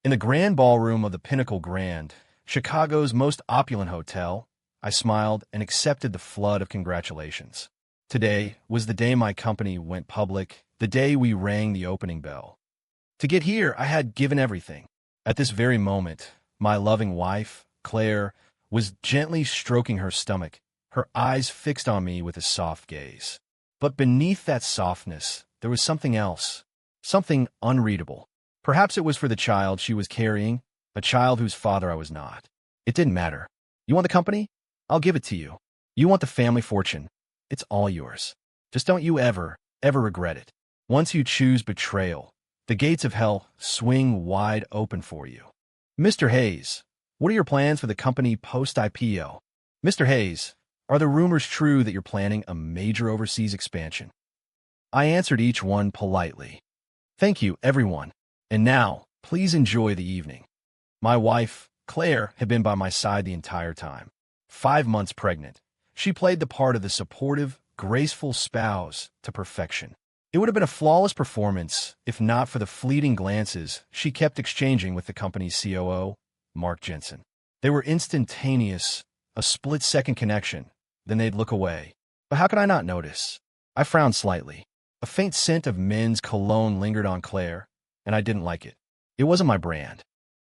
In the grand ballroom of the Pinnacle Grand, Chicago's most opulent hotel, I smiled and accepted the flood of congratulations. Today was the day my company went public, the day we rang the opening bell. To get here, I had given everything. At this very moment, my loving wife, Claire, was gently stroking her stomach, her eyes fixed on me with a soft gaze. But beneath that softness, there was something else, something unreadable. Perhaps it was for the child she was carrying, a child whose father I was not. It didn't matter. You want the company? I'll give it to you. You want the family fortune? It's all yours. Just don't you ever regret it. Once you choose betrayal, the gates of hell swing wide open for you. Mr. Hayes, what are your plans for the company post-IPO? Mr. Hayes, are the rumors true that you're planning a major overseas expansion? I answered each one politely. Thank you, everyone. And now, please enjoy the evening. My wife, Claire, had been by my side the entire time. 5 months pregnant, she played the part of the supportive, graceful spouse to perfection. It would have been a flawless performance if not for the fleeting glances she kept exchanging with the company's COO, Mark Jensen. They were instantaneous, a split-second connection, then they'd look away. But how could I not notice? I frowned slightly. A faint scent of men's cologne lingered on Claire, and I didn't like it. It wasn't my brand.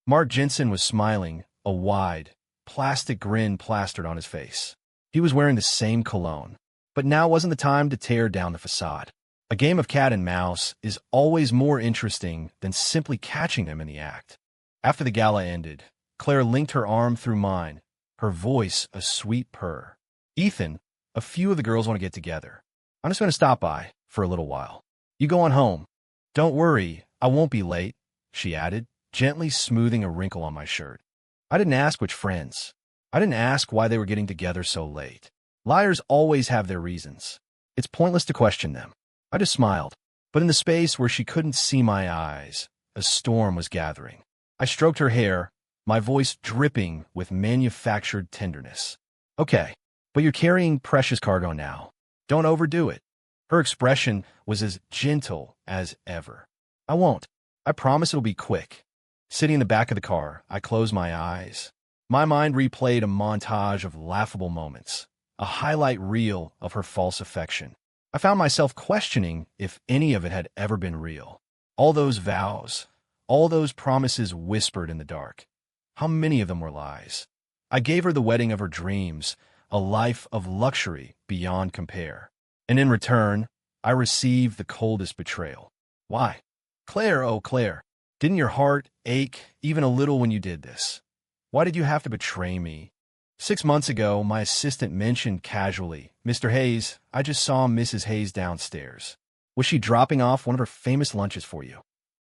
Mark Jensen was smiling, a wide, plastic grin plastered on his face. He was wearing the same cologne. But now wasn't the time to tear down the facade. A game of cat and mouse is always more interesting than simply catching them in the act. After the gala ended, Claire linked her arm through mine, her voice a sweet purr. Ethan, a few of the girls want to get together. I'm just going to stop by for a little while. You go on home. Don't worry, I won't be late, she added, gently smoothing a wrinkle on my shirt. I didn't ask which friends. I didn't ask why they were getting together so late. Liars always have their reasons. It's pointless to question them. I just smiled. But in the space where she couldn't see my eyes, a storm was gathering. I stroked her hair, my voice dripping with manufactured tenderness. Okay, but you're carrying precious cargo now. Don't overdo it. Her expression was as gentle as ever. I won't. I promise it'll be quick. Sitting in the back of the car, I closed my eyes. My mind replayed a montage of laughable moments, a highlight reel of her false affection. I found myself questioning if any of it had ever been real. All those vows, all those promises whispered in the dark. How many of them were lies? I gave her the wedding of her dreams, a life of luxury beyond compare. And in return, I received the coldest betrayal. Why? Claire, oh Claire, didn't your heart ache even a little when you did this? Why did you have to betray me? 6 months ago, my assistant mentioned casually, Mr. Hayes, I just saw Mrs. Hayes downstairs. Was she dropping off one of her famous lunches for you?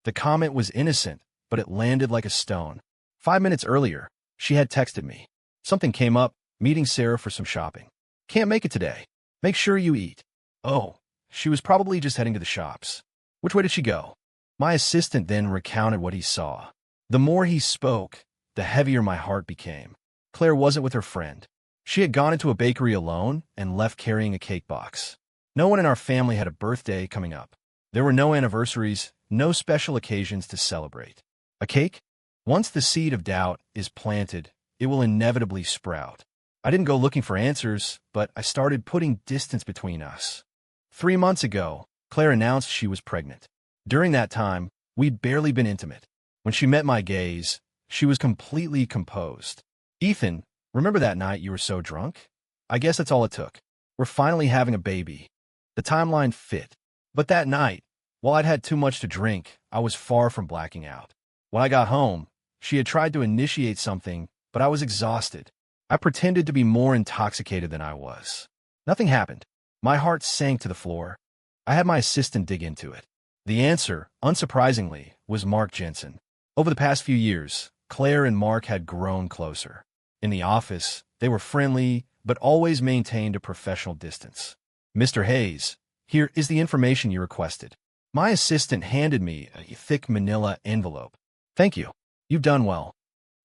The comment was innocent, but it landed like a stone. 5 minutes earlier, she had texted me. Something came up, meeting Sarah for some shopping. Can't make it today. Make sure you eat. Oh, she was probably just heading to the shops. Which way did she go? My assistant then recounted what he saw. The more he spoke, the heavier my heart became. Claire wasn't with her friend. She had gone into a bakery alone and left carrying a cake box. No one in our family had a birthday coming up. There were no anniversaries, no special occasions to celebrate. A cake? Once the seed of doubt is planted, it will inevitably sprout. I didn't go looking for answers, but I started putting distance between us. 3 months ago, Claire announced she was pregnant. During that time, we'd barely been intimate. When she met my gaze, she was completely composed. Ethan, remember that night you were so drunk? I guess that's all it took. We're finally having a baby. The timeline fit. But that night, while I'd had too much to drink, I was far from blacking out. When I got home, she had tried to initiate something, but I was exhausted. I pretended to be more intoxicated than I was. Nothing happened. My heart sank to the floor. I had my assistant dig into it. The answer, unsurprisingly, was Mark Jensen. Over the past few years, Claire and Mark had grown closer. In the office, they were friendly, but always maintained a professional distance. Mr. Hayes, here is the information you requested. My assistant handed me a thick manila envelope. Thank you. You've done well.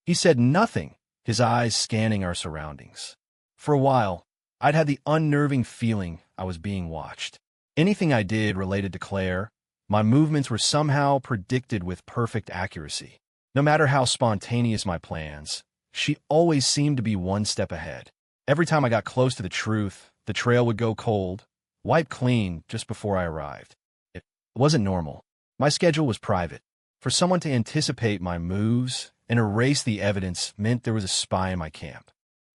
He said nothing, his eyes scanning our surroundings. For a while, I'd had the unnerving feeling I was being watched. Anything I did related to Claire, my movements were somehow predicted with perfect accuracy. No matter how spontaneous my plans, she always seemed to be one step ahead. Every time I got close to the truth, the trail would go cold, wiped clean just before I arrived. It wasn't normal. My schedule was private. For someone to anticipate my moves and erase the evidence meant there was a spy in my camp.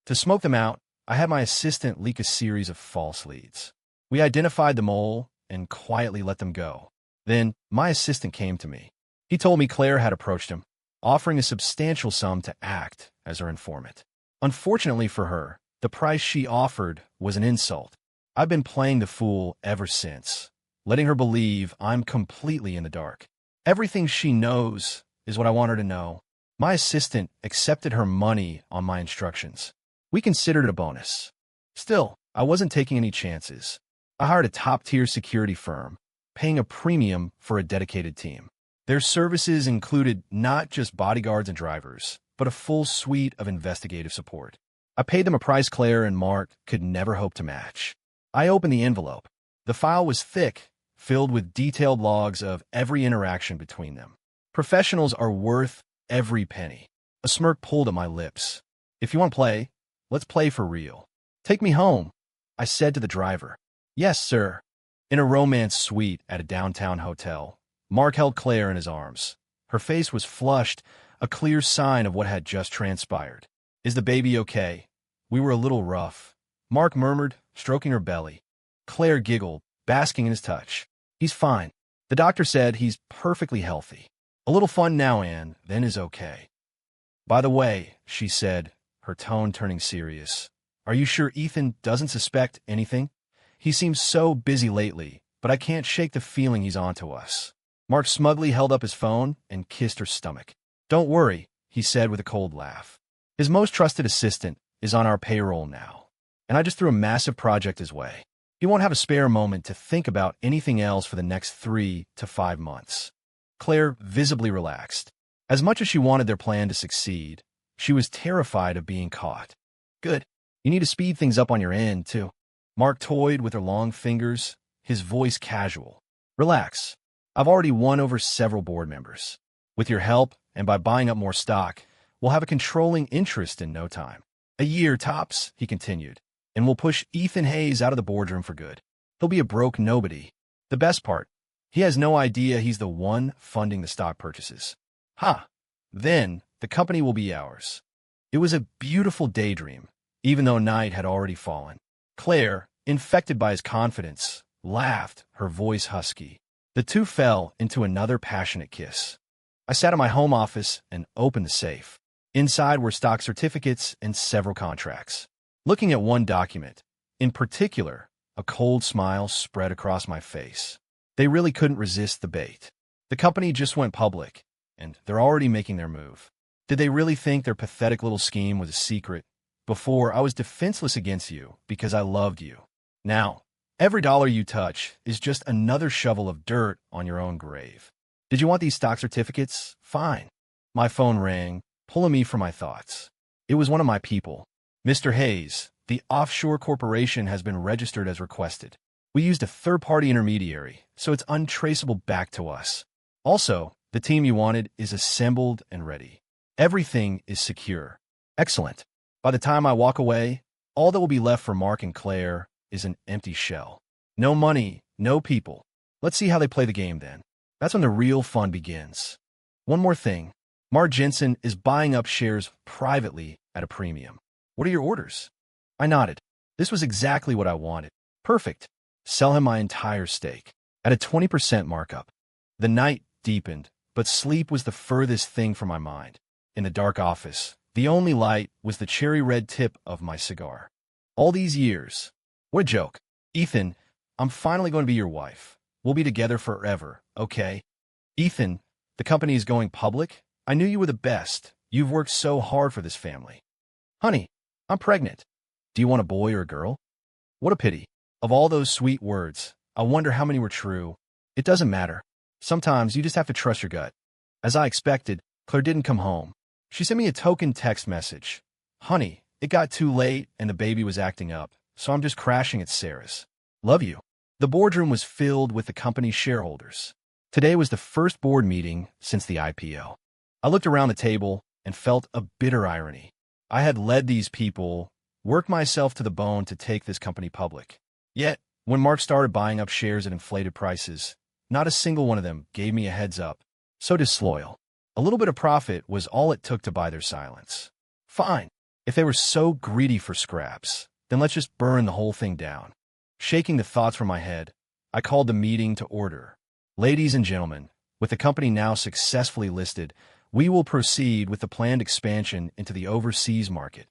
To smoke them out, I had my assistant leak a series of false leads. We identified the mole and quietly let them go. Then, my assistant came to me. He told me Claire had approached him, offering a substantial sum to act as her informant. Unfortunately for her, the price she offered was an insult. I've been playing the fool ever since, letting her believe I'm completely in the dark. Everything she knows is what I want her to know. My assistant accepted her money on my instructions. We considered it a bonus. Still, I wasn't taking any chances. I hired a top-tier security firm, paying a premium for a dedicated team. Their services included not just bodyguards and drivers, but a full suite of investigative support. I paid them a price Claire and Mark could never hope to match. I opened the envelope. The file was thick, filled with detailed logs of every interaction between them. Professionals are worth every penny. A smirk pulled at my lips. If you want to play, let's play for real. Take me home, I said to the driver. Yes, sir. In a romance suite at a downtown hotel, Mark held Claire in his arms. Her face was flushed, a clear sign of what had just transpired. Is the baby okay? We were a little rough, Mark murmured, stroking her belly. Claire giggled, basking in his touch. He's fine. The doctor said he's perfectly healthy. A little fun now, Anne, then is okay. By the way, she said, her tone turning serious, are you sure Ethan doesn't suspect anything? He seems so busy lately, but I can't shake the feeling he's onto us. Mark smugly held up his phone and kissed her stomach. Don't worry, he said with a cold laugh. His most trusted assistant is on our payroll now, and I just threw a massive project his way. He won't have a spare moment to think about anything else for the next 3 to 5 months. Claire visibly relaxed. As much as she wanted their plan to succeed, she was terrified of being caught. Good. You need to speed things up on your end, too. Mark toyed with her long fingers, his voice casual. Relax. I've already won over several board members. With your help, and by buying up more stock, we'll have a controlling interest in no time. A year tops, he continued, and we'll push Ethan Hayes out of the boardroom for good. He'll be a broke nobody. The best part, he has no idea he's the one funding the stock purchases. Then, the company will be ours. It was a beautiful daydream, even though night had already fallen. Claire, infected by his confidence, laughed, her voice husky. The two fell into another passionate kiss. I sat in my home office and opened the safe. Inside were stock certificates and several contracts. Looking at one document, in particular, a cold smile spread across my face. They really couldn't resist the bait. The company just went public, and they're already making their move. Did they really think their pathetic little scheme was a secret? Before, I was defenseless against you because I loved you. Now, every dollar you touch is just another shovel of dirt on your own grave. Did you want these stock certificates? Fine. My phone rang, pulling me from my thoughts. It was one of my people. Mr. Hayes, the offshore corporation has been registered as requested. We used a third-party intermediary, so it's untraceable back to us. Also, the team you wanted is assembled and ready. Everything is secure. Excellent. By the time I walk away, all that will be left for Mark and Claire is an empty shell. No money, no people. Let's see how they play the game then. That's when the real fun begins. One more thing. Mark Jensen is buying up shares privately at a premium. What are your orders? I nodded. This was exactly what I wanted. Perfect. Sell him my entire stake at a 20% markup. The night deepened, but sleep was the furthest thing from my mind. In the dark office, the only light was the cherry-red tip of my cigar. All these years. What a joke. Ethan, I'm finally going to be your wife. We'll be together forever, okay? Ethan, the company is going public. I knew you were the best. You've worked so hard for this family. Honey, I'm pregnant. Do you want a boy or a girl? What a pity. Of all those sweet words, I wonder how many were true. It doesn't matter. Sometimes you just have to trust your gut. As I expected, Claire didn't come home. She sent me a token text message. Honey, it got too late and the baby was acting up, so I'm just crashing at Sarah's. Love you. The boardroom was filled with the company's shareholders. Today was the first board meeting since the IPO. I looked around the table and felt a bitter irony. I had led these people, worked myself to the bone to take this company public. Yet, when Mark started buying up shares at inflated prices, not a single one of them gave me a heads up. So disloyal. A little bit of profit was all it took to buy their silence. Fine. If they were so greedy for scraps, then let's just burn the whole thing down. Shaking the thoughts from my head, I called the meeting to order. Ladies and gentlemen, with the company now successfully listed, we will proceed with the planned expansion into the overseas market.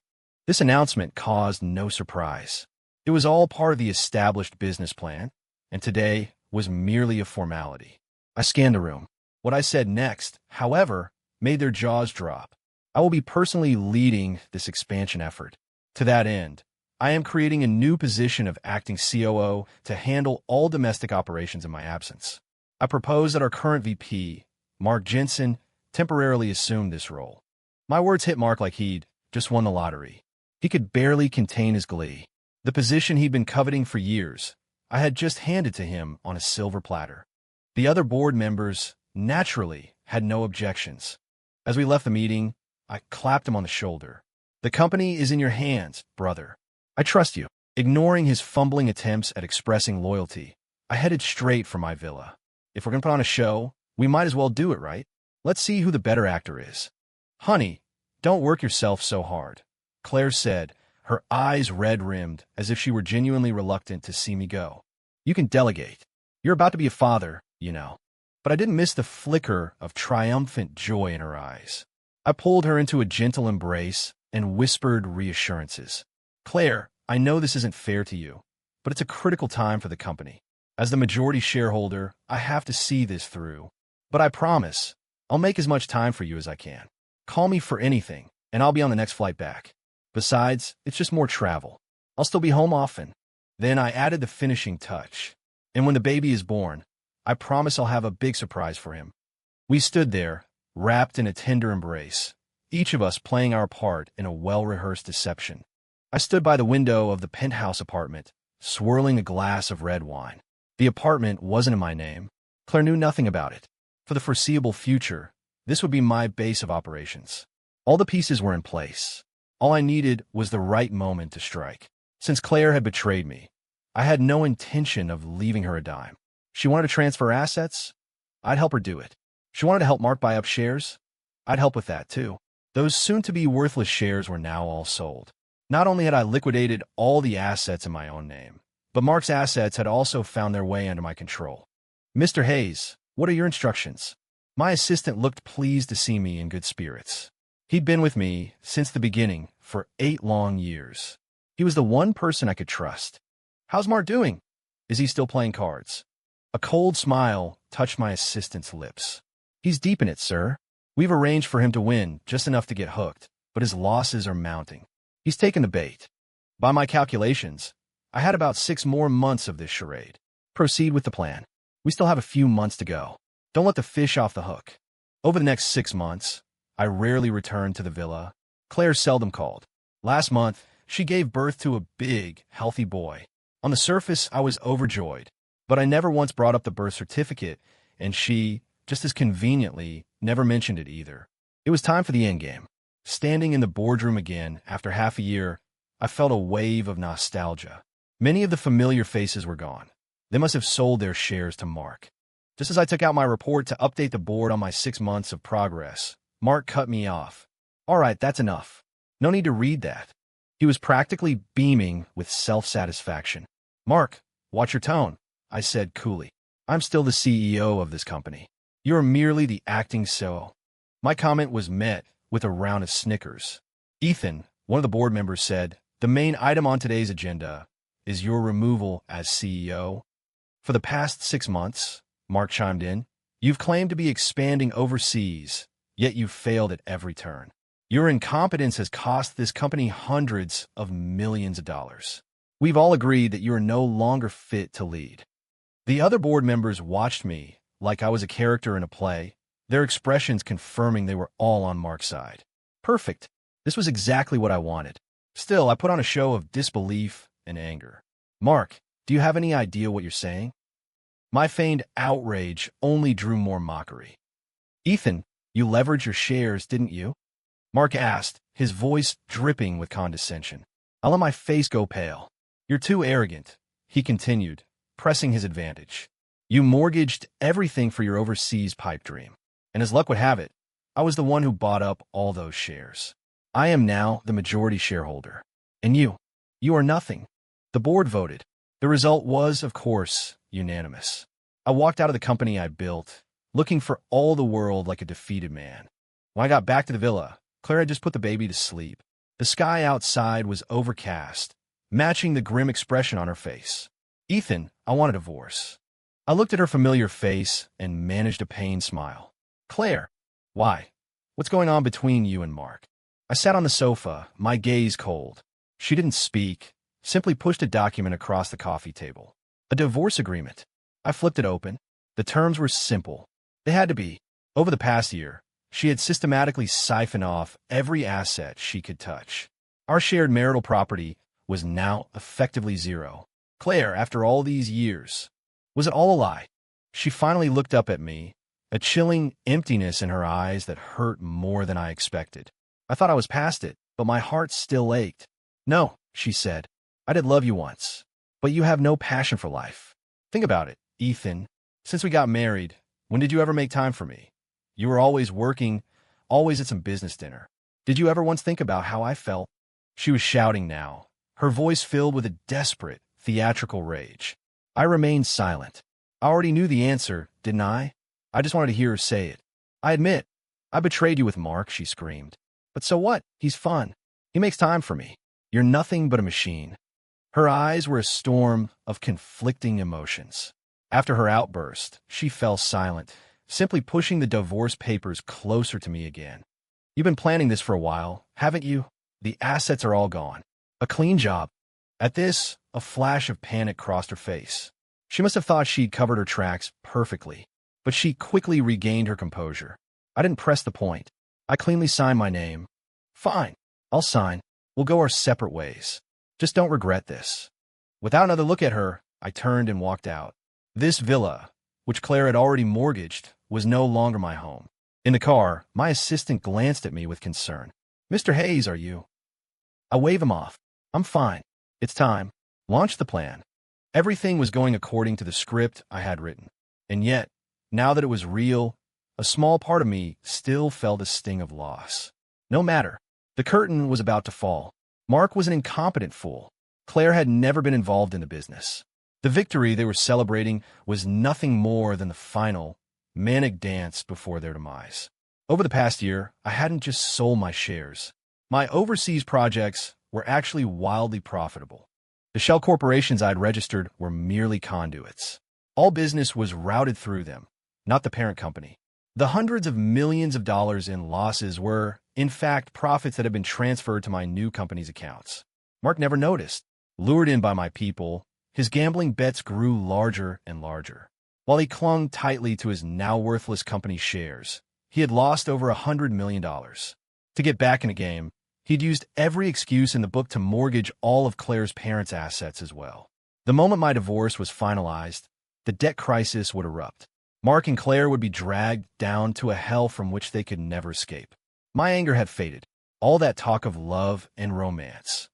This announcement caused no surprise. It was all part of the established business plan, and today was merely a formality. I scanned the room. What I said next, however, made their jaws drop. I will be personally leading this expansion effort. To that end, I am creating a new position of acting COO to handle all domestic operations in my absence. I propose that our current VP, Mark Jensen, temporarily assume this role. My words hit Mark like he'd just won the lottery. He could barely contain his glee. The position he'd been coveting for years, I had just handed to him on a silver platter. The other board members, naturally, had no objections. As we left the meeting, I clapped him on the shoulder. The company is in your hands, brother. I trust you. Ignoring his fumbling attempts at expressing loyalty, I headed straight for my villa. If we're going to put on a show, we might as well do it right. Let's see who the better actor is. Honey, don't work yourself so hard, Claire said, her eyes red-rimmed as if she were genuinely reluctant to see me go. You can delegate. You're about to be a father, you know. But I didn't miss the flicker of triumphant joy in her eyes. I pulled her into a gentle embrace and whispered reassurances. Claire, I know this isn't fair to you, but it's a critical time for the company. As the majority shareholder, I have to see this through. But I promise, I'll make as much time for you as I can. Call me for anything, and I'll be on the next flight back. Besides, it's just more travel. I'll still be home often. Then I added the finishing touch. And when the baby is born, I promise I'll have a big surprise for him. We stood there, wrapped in a tender embrace, each of us playing our part in a well-rehearsed deception. I stood by the window of the penthouse apartment, swirling a glass of red wine. The apartment wasn't in my name. Claire knew nothing about it. For the foreseeable future, this would be my base of operations. All the pieces were in place. All I needed was the right moment to strike. Since Claire had betrayed me, I had no intention of leaving her a dime. She wanted to transfer assets? I'd help her do it. She wanted to help Mark buy up shares? I'd help with that, too. Those soon-to-be worthless shares were now all sold. Not only had I liquidated all the assets in my own name, but Mark's assets had also found their way under my control. Mr. Hayes, what are your instructions? My assistant looked pleased to see me in good spirits. He'd been with me since the beginning for 8 long years. He was the one person I could trust. How's Mark doing? Is he still playing cards? A cold smile touched my assistant's lips. He's deep in it, sir. We've arranged for him to win just enough to get hooked, but his losses are mounting. He's taken the bait. By my calculations, I had about 6 more months of this charade. Proceed with the plan. We still have a few months to go. Don't let the fish off the hook. Over the next 6 months, I rarely returned to the villa. Claire seldom called. Last month, she gave birth to a big, healthy boy. On the surface, I was overjoyed, but I never once brought up the birth certificate, and she, just as conveniently, never mentioned it either. It was time for the endgame. Standing in the boardroom again after half a year, I felt a wave of nostalgia. Many of the familiar faces were gone. They must have sold their shares to Mark. Just as I took out my report to update the board on my 6 months of progress, Mark cut me off. All right, that's enough. No need to read that. He was practically beaming with self-satisfaction. Mark, watch your tone, I said coolly. I'm still the CEO of this company. You're merely the acting CEO. My comment was met with a round of snickers. Ethan, one of the board members, said, the main item on today's agenda is your removal as CEO. For the past 6 months, Mark chimed in, you've claimed to be expanding overseas, yet you've failed at every turn. Your incompetence has cost this company hundreds of millions of dollars. We've all agreed that you are no longer fit to lead. The other board members watched me like I was a character in a play, their expressions confirming they were all on Mark's side. Perfect. This was exactly what I wanted. Still, I put on a show of disbelief and anger. Mark, do you have any idea what you're saying? My feigned outrage only drew more mockery. Ethan, You leveraged your shares, didn't you? Mark asked, his voice dripping with condescension. I let my face go pale. You're too arrogant, he continued, pressing his advantage. You mortgaged everything for your overseas pipe dream. And as luck would have it, I was the one who bought up all those shares. I am now the majority shareholder. And you are nothing. The board voted. The result was, of course, unanimous. I walked out of the company I built, looking for all the world like a defeated man. When I got back to the villa, Claire had just put the baby to sleep. The sky outside was overcast, matching the grim expression on her face. Ethan, I want a divorce. I looked at her familiar face and managed a pained smile. Claire, why? What's going on between you and Mark? I sat on the sofa, my gaze cold. She didn't speak, simply pushed a document across the coffee table. A divorce agreement. I flipped it open. The terms were simple. They had to be. Over the past year, she had systematically siphoned off every asset she could touch. Our shared marital property was now effectively zero. Claire, after all these years, was it all a lie? She finally looked up at me, a chilling emptiness in her eyes that hurt more than I expected. I thought I was past it, but my heart still ached. No, she said. I did love you once, but you have no passion for life. Think about it, Ethan. Since we got married, when did you ever make time for me? You were always working, always at some business dinner. Did you ever once think about how I felt? She was shouting now, her voice filled with a desperate, theatrical rage. I remained silent. I already knew the answer, didn't I? I just wanted to hear her say it. I admit, I betrayed you with Mark, she screamed. But so what? He's fun. He makes time for me. You're nothing but a machine. Her eyes were a storm of conflicting emotions. After her outburst, she fell silent, simply pushing the divorce papers closer to me again. You've been planning this for a while, haven't you? The assets are all gone. A clean job. At this, a flash of panic crossed her face. She must have thought she'd covered her tracks perfectly, but she quickly regained her composure. I didn't press the point. I cleanly signed my name. Fine, I'll sign. We'll go our separate ways. Just don't regret this. Without another look at her, I turned and walked out. This villa, which Claire had already mortgaged, was no longer my home. In the car, my assistant glanced at me with concern. Mr. Hayes, are you? I wave him off. I'm fine. It's time. Launch the plan. Everything was going according to the script I had written. And yet, now that it was real, a small part of me still felt the sting of loss. No matter. The curtain was about to fall. Mark was an incompetent fool. Claire had never been involved in the business. The victory they were celebrating was nothing more than the final, manic dance before their demise. Over the past year, I hadn't just sold my shares. My overseas projects were actually wildly profitable. The shell corporations I'd registered were merely conduits. All business was routed through them, not the parent company. The hundreds of millions of dollars in losses were, in fact, profits that had been transferred to my new company's accounts. Mark never noticed. Lured in by my people, his gambling bets grew larger and larger. While he clung tightly to his now worthless company shares, he had lost over $100 million. To get back in the game, he'd used every excuse in the book to mortgage all of Claire's parents' assets as well. The moment my divorce was finalized, the debt crisis would erupt. Mark and Claire would be dragged down to a hell from which they could never escape. My anger had faded. All that talk of love and romance.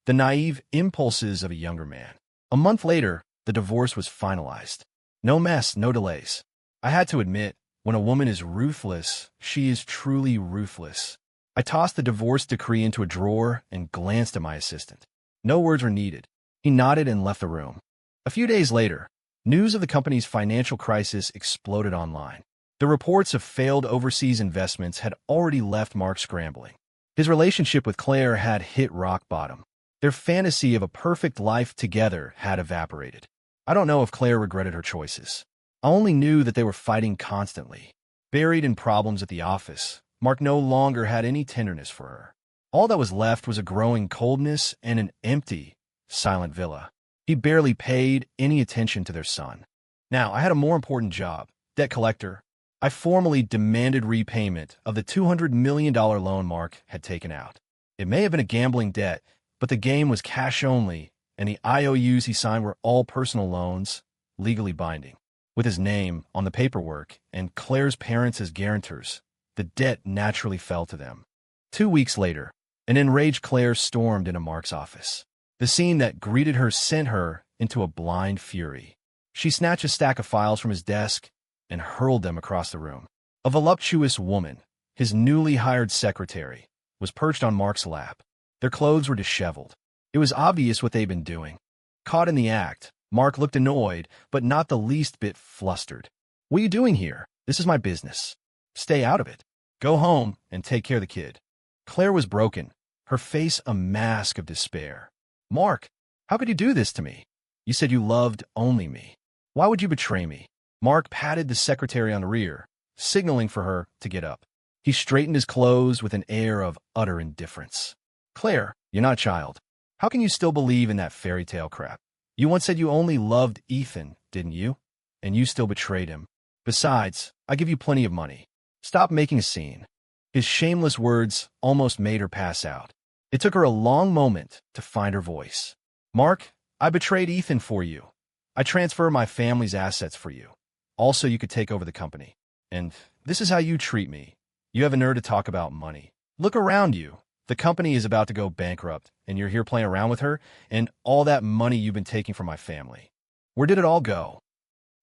The naive impulses of a younger man. A month later, the divorce was finalized. No mess, no delays. I had to admit, when a woman is ruthless, she is truly ruthless. I tossed the divorce decree into a drawer and glanced at my assistant. No words were needed. He nodded and left the room. A few days later, news of the company's financial crisis exploded online. The reports of failed overseas investments had already left Mark scrambling. His relationship with Claire had hit rock bottom. Their fantasy of a perfect life together had evaporated. I don't know if Claire regretted her choices. I only knew that they were fighting constantly. Buried in problems at the office, Mark no longer had any tenderness for her. All that was left was a growing coldness and an empty, silent villa. He barely paid any attention to their son. Now, I had a more important job, debt collector. I formally demanded repayment of the $200 million loan Mark had taken out. It may have been a gambling debt, but the game was cash only, and the IOUs he signed were all personal loans, legally binding. With his name on the paperwork and Claire's parents as guarantors, the debt naturally fell to them. 2 weeks later, an enraged Claire stormed into Mark's office. The scene that greeted her sent her into a blind fury. She snatched a stack of files from his desk and hurled them across the room. A voluptuous woman, his newly hired secretary, was perched on Mark's lap. Their clothes were disheveled. It was obvious what they'd been doing. Caught in the act, Mark looked annoyed, but not the least bit flustered. "What are you doing here? This is my business. Stay out of it. Go home and take care of the kid." Claire was broken, her face a mask of despair. "Mark, how could you do this to me? You said you loved only me. Why would you betray me?" Mark patted the secretary on the rear, signaling for her to get up. He straightened his clothes with an air of utter indifference. "Claire, you're not a child. How can you still believe in that fairy tale crap? You once said you only loved Ethan, didn't you? And you still betrayed him. Besides, I give you plenty of money. Stop making a scene." His shameless words almost made her pass out. It took her a long moment to find her voice. "Mark, I betrayed Ethan for you. I transfer my family's assets for you. Also, you could take over the company. And this is how you treat me. You have a nerve to talk about money. Look around you. The company is about to go bankrupt, and you're here playing around with her and all that money you've been taking from my family. Where did it all go?"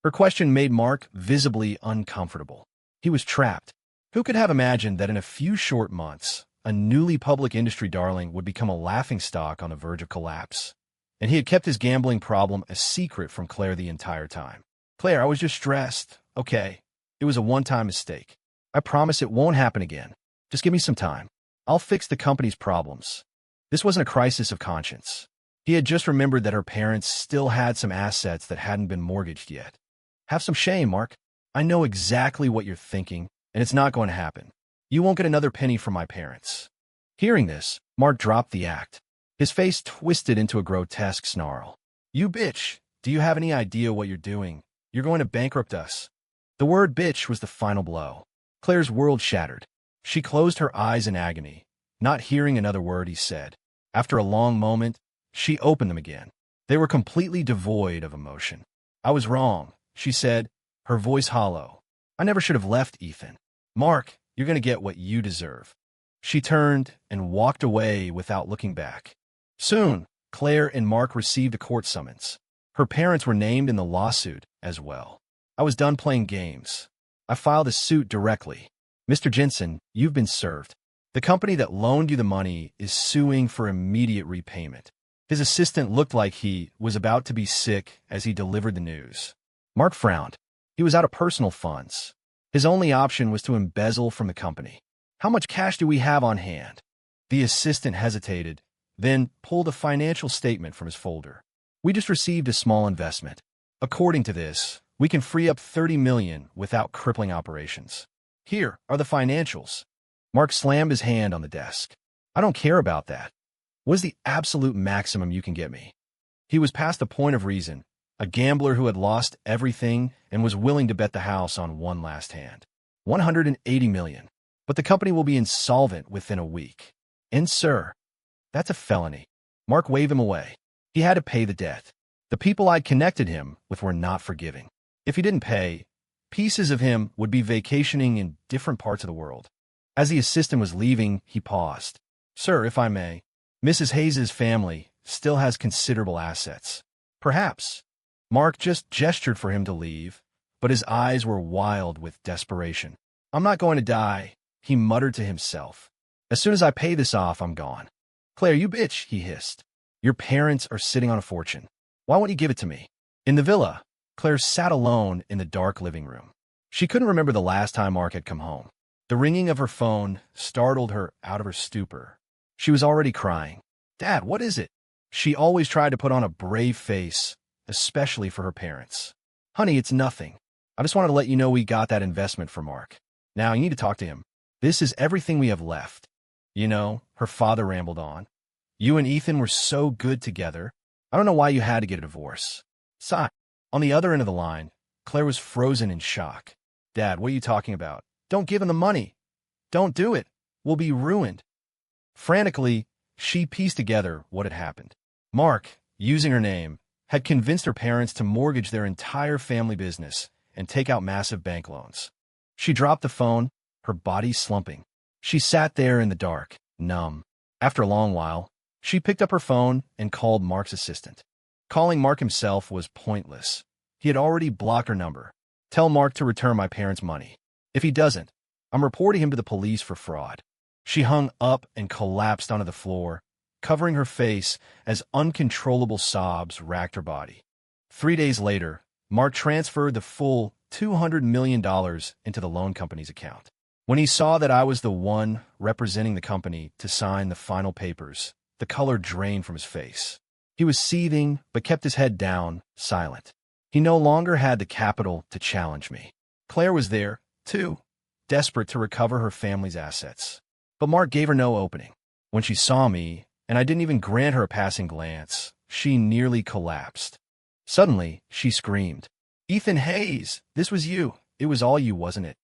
Her question made Mark visibly uncomfortable. He was trapped. Who could have imagined that in a few short months, a newly public industry darling would become a laughingstock on the verge of collapse? And he had kept his gambling problem a secret from Claire the entire time. "Claire, I was just stressed. Okay, it was a one-time mistake. I promise it won't happen again. Just give me some time. I'll fix the company's problems." This wasn't a crisis of conscience. He had just remembered that her parents still had some assets that hadn't been mortgaged yet. "Have some shame, Mark. I know exactly what you're thinking, and it's not going to happen. You won't get another penny from my parents." Hearing this, Mark dropped the act. His face twisted into a grotesque snarl. "You bitch! Do you have any idea what you're doing? You're going to bankrupt us." The word bitch was the final blow. Claire's world shattered. She closed her eyes in agony, not hearing another word he said. After a long moment, she opened them again. They were completely devoid of emotion. "I was wrong," she said, her voice hollow. "I never should have left Ethan. Mark, you're going to get what you deserve." She turned and walked away without looking back. Soon, Claire and Mark received a court summons. Her parents were named in the lawsuit as well. "I was done playing games. I filed a suit directly. Mr. Jensen, you've been served. The company that loaned you the money is suing for immediate repayment." His assistant looked like he was about to be sick as he delivered the news. Mark frowned. He was out of personal funds. His only option was to embezzle from the company. "How much cash do we have on hand?" The assistant hesitated, then pulled a financial statement from his folder. "We just received a small investment. According to this, we can free up $30 million without crippling operations. Here are the financials." Mark slammed his hand on the desk. "I don't care about that. What is the absolute maximum you can get me?" He was past the point of reason, a gambler who had lost everything and was willing to bet the house on one last hand. $180 million. But the company will be insolvent within a week. "And sir, that's a felony." Mark waved him away. He had to pay the debt. The people I'd connected him with were not forgiving. If he didn't pay, pieces of him would be vacationing in different parts of the world. As the assistant was leaving, he paused. "Sir, if I may, Mrs. Hayes's family still has considerable assets. Perhaps." Mark just gestured for him to leave, but his eyes were wild with desperation. "I'm not going to die," he muttered to himself. "As soon as I pay this off, I'm gone." "Claire, you bitch," he hissed. "Your parents are sitting on a fortune. Why won't you give it to me?" In the villa, Claire sat alone in the dark living room. She couldn't remember the last time Mark had come home. The ringing of her phone startled her out of her stupor. She was already crying. "Dad, what is it?" She always tried to put on a brave face, especially for her parents. "Honey, it's nothing. I just wanted to let you know we got that investment for Mark. Now, you need to talk to him. This is everything we have left." "You know," her father rambled on, "you and Ethan were so good together. I don't know why you had to get a divorce." Sigh. On the other end of the line, Claire was frozen in shock. "Dad, what are you talking about? Don't give him the money. Don't do it. We'll be ruined." Frantically, she pieced together what had happened. Mark, using her name, had convinced her parents to mortgage their entire family business and take out massive bank loans. She dropped the phone, her body slumping. She sat there in the dark, numb. After a long while, she picked up her phone and called Mark's assistant. Calling Mark himself was pointless. He had already blocked her number. Tell Mark to return my parents' money. If he doesn't, I'm reporting him to the police for fraud. She hung up and collapsed onto the floor, covering her face as uncontrollable sobs racked her body. 3 days later, Mark transferred the full $200 million into the loan company's account. When he saw that I was the one representing the company to sign the final papers, the color drained from his face. He was seething, but kept his head down, silent. He no longer had the capital to challenge me. Claire was there, too, desperate to recover her family's assets. But Mark gave her no opening. When she saw me, and I didn't even grant her a passing glance, she nearly collapsed. Suddenly, she screamed, "Ethan Hayes, this was you. It was all you, wasn't it?"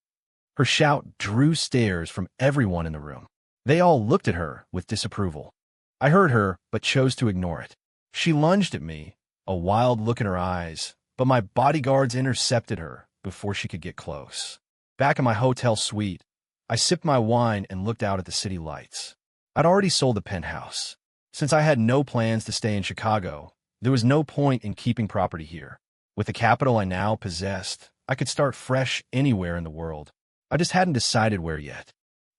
Her shout drew stares from everyone in the room. They all looked at her with disapproval. I heard her, but chose to ignore it. She lunged at me, a wild look in her eyes, but my bodyguards intercepted her before she could get close. Back in my hotel suite, I sipped my wine and looked out at the city lights. I'd already sold the penthouse. Since I had no plans to stay in Chicago, there was no point in keeping property here. With the capital I now possessed, I could start fresh anywhere in the world. I just hadn't decided where yet.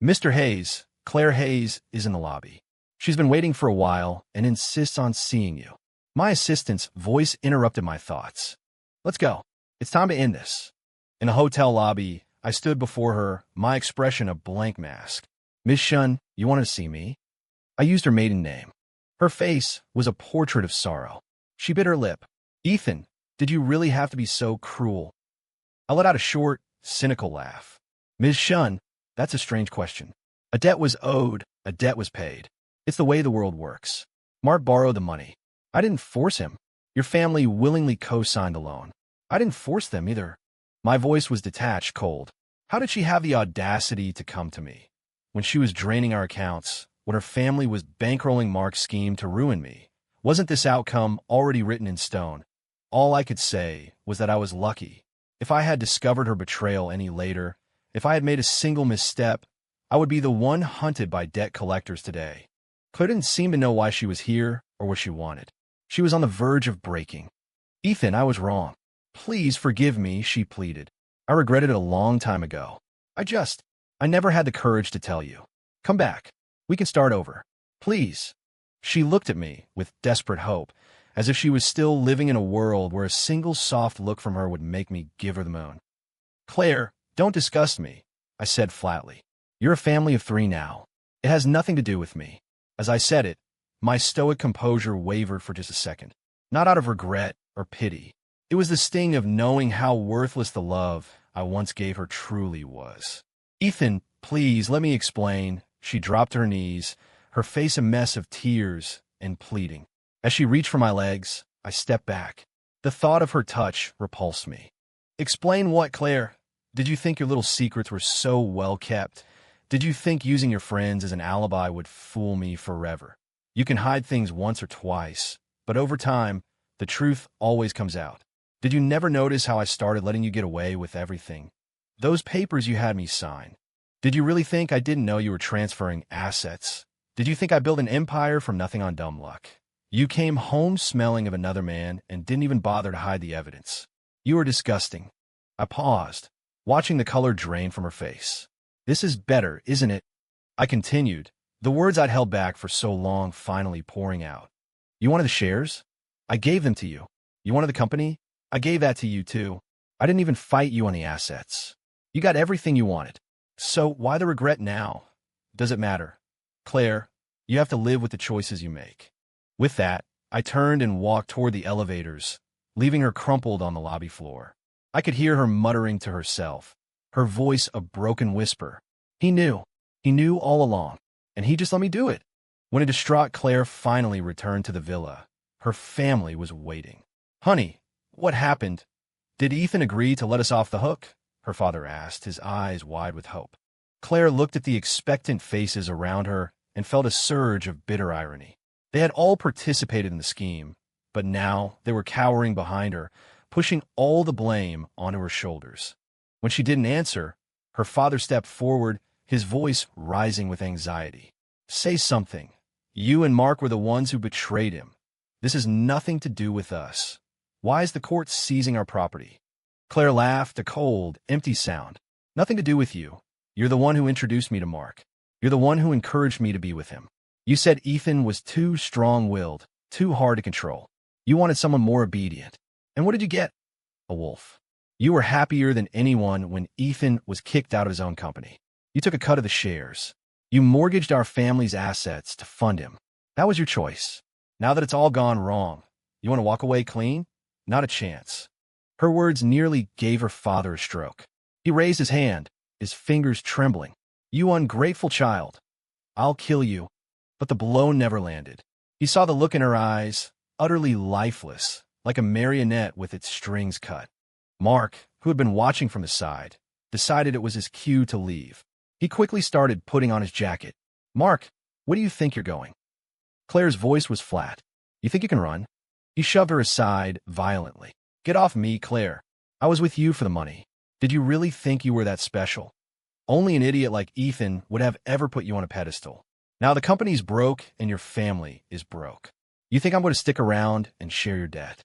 "Mr. Hayes, Claire Hayes, is in the lobby. She's been waiting for a while and insists on seeing you." My assistant's voice interrupted my thoughts. "Let's go. It's time to end this." In a hotel lobby, I stood before her, my expression a blank mask. "Miss Shun, you wanted to see me?" I used her maiden name. Her face was a portrait of sorrow. She bit her lip. "Ethan, did you really have to be so cruel?" I let out a short, cynical laugh. "Ms. Shun, that's a strange question. A debt was owed, a debt was paid. It's the way the world works. Mark borrowed the money. I didn't force him. Your family willingly co-signed the loan. I didn't force them either." My voice was detached, cold. How did she have the audacity to come to me? When she was draining our accounts, when her family was bankrolling Mark's scheme to ruin me, wasn't this outcome already written in stone? All I could say was that I was lucky. If I had discovered her betrayal any later, if I had made a single misstep, I would be the one hunted by debt collectors today. Claire didn't seem to know why she was here or what she wanted. She was on the verge of breaking. "Ethan, I was wrong. Please forgive me," she pleaded. "I regretted it a long time ago. I never had the courage to tell you. Come back. We can start over. Please." She looked at me with desperate hope, as if she was still living in a world where a single soft look from her would make me give her the moon. "Claire, don't disgust me," I said flatly. "You're a family of 3 now. It has nothing to do with me." As I said it, my stoic composure wavered for just a second. Not out of regret or pity. It was the sting of knowing how worthless the love I once gave her truly was. "Ethan, please, let me explain." She dropped to her knees, her face a mess of tears and pleading. As she reached for my legs, I stepped back. The thought of her touch repulsed me. "Explain what, Claire? Did you think your little secrets were so well kept? Did you think using your friends as an alibi would fool me forever? You can hide things once or twice, but over time, the truth always comes out. Did you never notice how I started letting you get away with everything? Those papers you had me sign. Did you really think I didn't know you were transferring assets? Did you think I built an empire from nothing on dumb luck? You came home smelling of another man and didn't even bother to hide the evidence. You were disgusting." I paused, watching the color drain from her face. "This is better, isn't it?" I continued, the words I'd held back for so long finally pouring out. "You wanted the shares? I gave them to you. You wanted the company? I gave that to you too. I didn't even fight you on the assets. You got everything you wanted. So why the regret now? Does it matter? Claire, you have to live with the choices you make." With that, I turned and walked toward the elevators, leaving her crumpled on the lobby floor. I could hear her muttering to herself, her voice a broken whisper. He knew all along, and he just let me do it. When a distraught Claire finally returned to the villa, her family was waiting. "Honey, what happened? Did Ethan agree to let us off the hook?" her father asked, his eyes wide with hope. Claire looked at the expectant faces around her and felt a surge of bitter irony. They had all participated in the scheme, but now they were cowering behind her, pushing all the blame onto her shoulders. When she didn't answer, Her father stepped forward, his voice rising with anxiety. Say something. You and Mark were the ones who betrayed him. This has nothing to do with us. Why is the court seizing our property? Claire laughed, a cold, empty sound. Nothing to do with you. You're the one who introduced me to Mark. You're the one who encouraged me to be with him. You said Ethan was too strong-willed, too hard to control. You wanted someone more obedient. And what did you get? A wolf. You were happier than anyone when Ethan was kicked out of his own company. You took a cut of the shares. You mortgaged our family's assets to fund him. That was your choice. Now that it's all gone wrong, you want to walk away clean? Not a chance. Her words nearly gave her father a stroke. He raised his hand, his fingers trembling. You ungrateful child. I'll kill you. But the blow never landed. He saw the look in her eyes, utterly lifeless, like a marionette with its strings cut. Mark, who had been watching from the side, decided it was his cue to leave. He quickly started putting on his jacket. Mark, where do you think you're going? Claire's voice was flat. You think you can run? He shoved her aside violently. Get off me, Claire. I was with you for the money. Did you really think you were that special? Only an idiot like Ethan would have ever put you on a pedestal. Now the company's broke and your family is broke. You think I'm going to stick around and share your debt?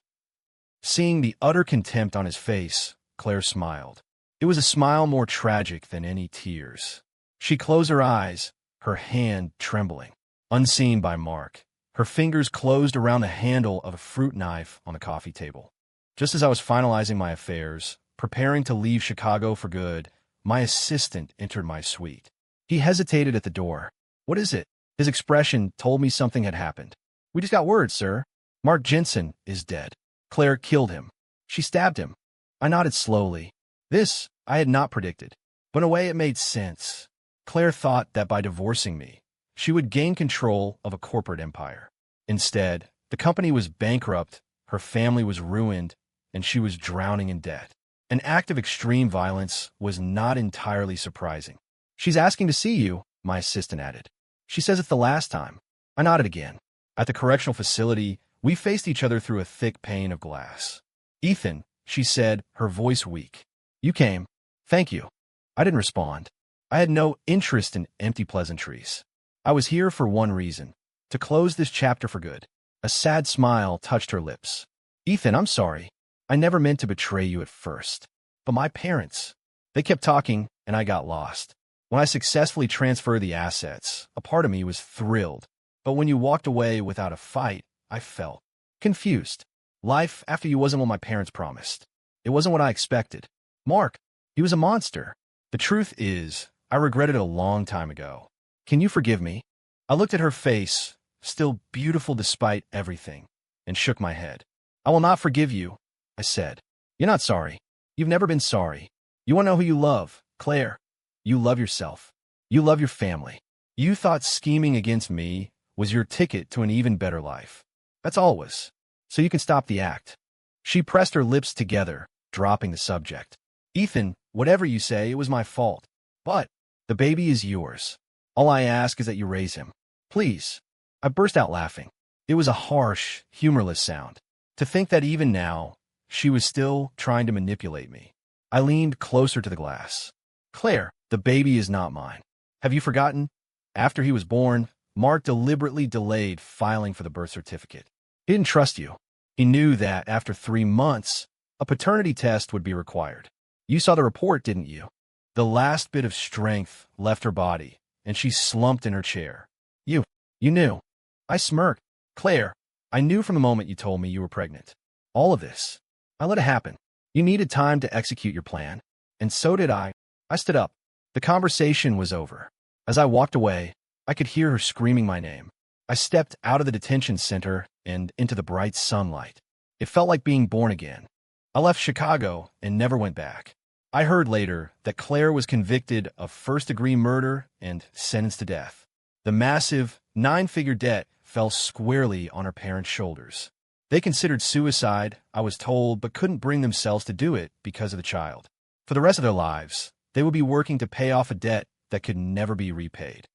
Seeing the utter contempt on his face, Claire smiled. It was a smile more tragic than any tears. She closed her eyes, her hand trembling. Unseen by Mark, her fingers closed around the handle of a fruit knife on the coffee table. Just as I was finalizing my affairs, preparing to leave Chicago for good, my assistant entered my suite. He hesitated at the door. What is it? His expression told me something had happened. We just got word, sir. Mark Jensen is dead. Claire killed him. She stabbed him. I nodded slowly. This I had not predicted, but in a way it made sense. Claire thought that by divorcing me, she would gain control of a corporate empire. Instead, the company was bankrupt, her family was ruined, and she was drowning in debt. An act of extreme violence was not entirely surprising. She's asking to see you, my assistant added. She says it's the last time. I nodded again. At the correctional facility, we faced each other through a thick pane of glass. Ethan, she said, her voice weak. You came. Thank you. I didn't respond. I had no interest in empty pleasantries. I was here for one reason, to close this chapter for good. A sad smile touched her lips. Ethan, I'm sorry. I never meant to betray you at first. But my parents, they kept talking and I got lost. When I successfully transferred the assets, a part of me was thrilled. But when you walked away without a fight, I felt confused. Life after you wasn't what my parents promised. It wasn't what I expected. Mark, he was a monster. The truth is, I regretted it a long time ago. Can you forgive me? I looked at her face, still beautiful despite everything, and shook my head. I will not forgive you, I said. You're not sorry. You've never been sorry. You want to know who you love, Claire. You love yourself. You love your family. You thought scheming against me was your ticket to an even better life. That's all it was. So you can stop the act. She pressed her lips together, dropping the subject. Ethan, whatever you say, it was my fault. But the baby is yours. All I ask is that you raise him. Please. I burst out laughing. It was a harsh, humorless sound. To think that even now, she was still trying to manipulate me. I leaned closer to the glass. Claire, the baby is not mine. Have you forgotten? After he was born, Mark deliberately delayed filing for the birth certificate. He didn't trust you. He knew that after 3 months, a paternity test would be required. You saw the report, didn't you? The last bit of strength left her body, and she slumped in her chair. You knew. I smirked. Claire, I knew from the moment you told me you were pregnant. All of this. I let it happen. You needed time to execute your plan, and so did I. I stood up. The conversation was over. As I walked away, I could hear her screaming my name. I stepped out of the detention center and into the bright sunlight. It felt like being born again. I left Chicago and never went back. I heard later that Claire was convicted of first-degree murder and sentenced to death. The massive, 9-figure debt fell squarely on her parents' shoulders. They considered suicide, I was told, but couldn't bring themselves to do it because of the child. For the rest of their lives, they would be working to pay off a debt that could never be repaid.